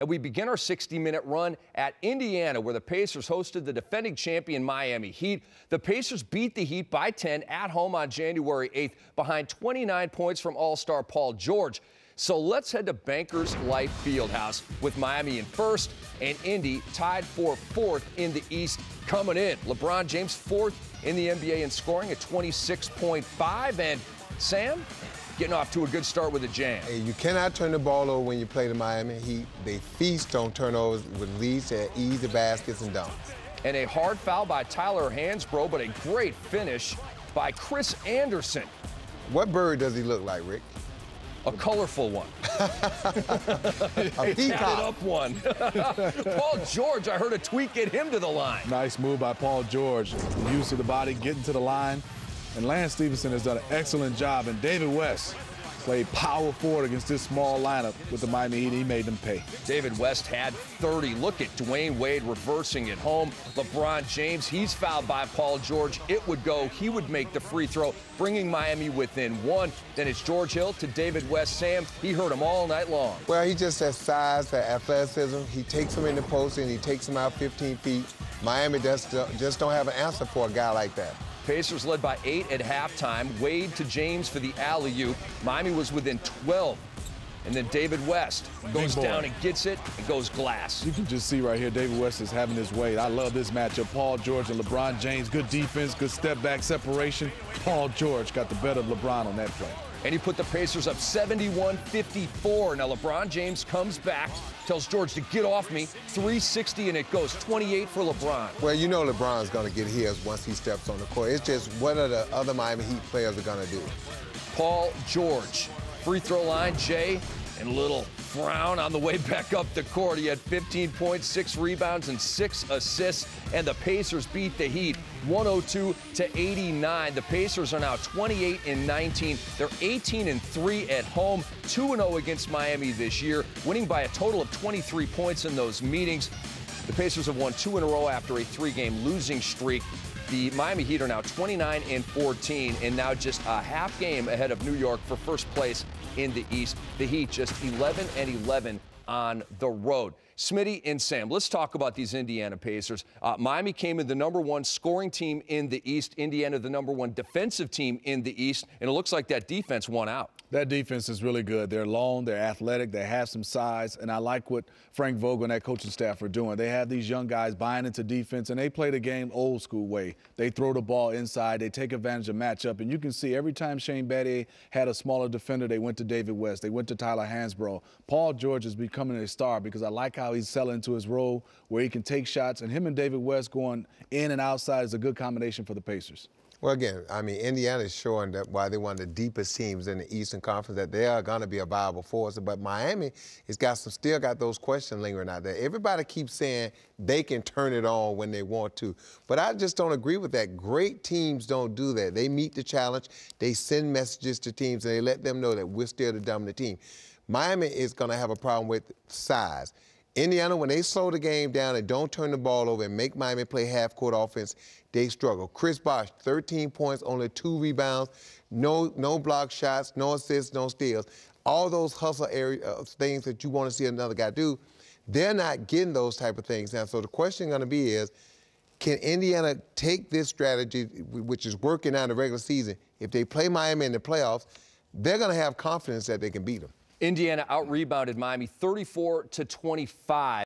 And we begin our 60-minute run at Indiana, where the Pacers hosted the defending champion Miami Heat. The Pacers beat the Heat by 10 at home on January 8th behind 29 points from All-Star Paul George. So let's head to Bankers Life Fieldhouse with Miami in first and Indy tied for fourth in the East coming in. LeBron James fourth in the NBA in scoring at 26.5. And Sam, getting off to a good start with a jam. Hey, you cannot turn the ball over when you play the Miami Heat. They feast on turnovers with leads to easy baskets and dunks. And a hard foul by Tyler Hansbrough, but a great finish by Chris Anderson. What bird does he look like, Rick? A colorful one. A peacock. Up one. Paul George, I heard a tweak get him to the line. Nice move by Paul George. Use of the body, getting to the line. And Lance Stephenson has done an excellent job. And David West played power forward against this small lineup with the Miami Heat. He made them pay. David West had 30. Look at Dwayne Wade reversing it home. LeBron James, he's fouled by Paul George. It would go. He would make the free throw, bringing Miami within one. Then it's George Hill to David West. Sam, he hurt him all night long. Well, he just has size, that athleticism. He takes him in the post and he takes him out 15 feet. Miami just don't have an answer for a guy like that. Pacers led by 8 at halftime. Wade to James for the alley-oop. Miami was within 12. And then David West goes down and gets it and goes glass. You can just see right here, David West is having his way. I love this matchup. Paul George and LeBron James. Good defense, good step-back separation. Paul George got the better of LeBron on that play. And he put the Pacers up 71-54. Now LeBron James comes back, tells George to get off me. 360, and it goes 28 for LeBron. Well, you know LeBron's going to get his once he steps on the court. It's just what are the other Miami Heat players are going to do. Paul George, free throw line, Jay, and a little frown on the way back up the court. He had 15 points, 6 rebounds, and 6 assists, and the Pacers beat the Heat 102-89. The Pacers are now 28-19. They're 18-3 at home, 2-0 against Miami this year, winning by a total of 23 points in those meetings. The Pacers have won 2 in a row after a 3-game losing streak. The Miami Heat are now 29-14 and now just a half game ahead of New York for first place in the East. The Heat just 11-11 on the road. Smitty and Sam, let's talk about these Indiana Pacers. Miami came in the #1 scoring team in the East. Indiana the #1 defensive team in the East. And it looks like that defense won out. That defense is really good. They're long, they're athletic, they have some size, and I like what Frank Vogel and that coaching staff are doing. They have these young guys buying into defense, and they play the game old school way. They throw the ball inside, they take advantage of matchup, and you can see every time Shane Battier had a smaller defender, they went to David West, they went to Tyler Hansbrough. Paul George is becoming a star because I like how he's selling into his role where he can take shots, and him and David West going in and outside is a good combination for the Pacers. Well, again, I mean, Indiana is showing that why they're one of the deepest teams in the Eastern Conference, that they are going to be a viable force. But Miami has still got those questions lingering out there. Everybody keeps saying they can turn it on when they want to. But I just don't agree with that. Great teams don't do that. They meet the challenge. They send messages to teams, and they let them know that we're still the dominant team. Miami is going to have a problem with size. Indiana, when they slow the game down and don't turn the ball over and make Miami play half-court offense, they struggle. Chris Bosh, 13 points, only 2 rebounds, no block shots, no assists, no steals. All those hustle things that you want to see another guy do, they're not getting those type of things now. So the question going to be is, can Indiana take this strategy, which is working out in the regular season, if they play Miami in the playoffs, they're going to have confidence that they can beat them. Indiana out-rebounded Miami 34-25.